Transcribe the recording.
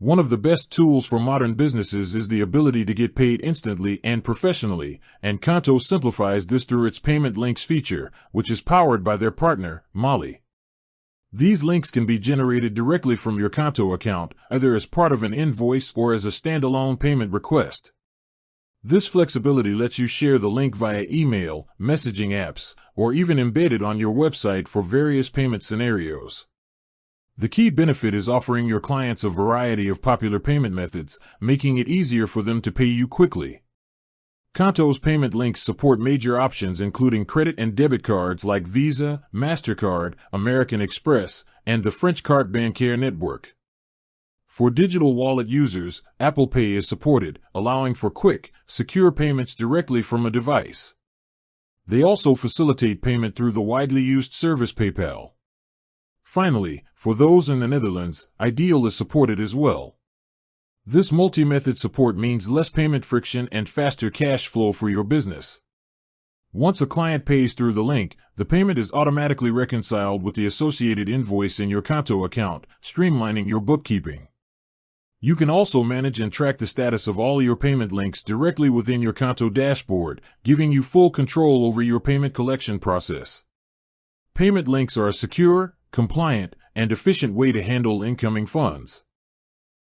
One of the best tools for modern businesses is the ability to get paid instantly and professionally, and Qonto simplifies this through its payment links feature, which is powered by their partner, Molly. These links can be generated directly from your Qonto account, either as part of an invoice or as a standalone payment request. This flexibility lets you share the link via email, messaging apps, or even embed it on your website for various payment scenarios. The key benefit is offering your clients a variety of popular payment methods, making it easier for them to pay you quickly. Qonto's payment links support major options including credit and debit cards like Visa, MasterCard, American Express, and the French Carte Bancaire network. For digital wallet users, Apple Pay is supported, allowing for quick, secure payments directly from a device. They also facilitate payment through the widely used service PayPal. Finally, for those in the Netherlands, Ideal is supported as well. This multi-method support means less payment friction and faster cash flow for your business. Once a client pays through the link, the payment is automatically reconciled with the associated invoice in your Qonto account, streamlining your bookkeeping. You can also manage and track the status of all your payment links directly within your Qonto dashboard, giving you full control over your payment collection process. Payment links are a secure, compliant, and efficient way to handle incoming funds.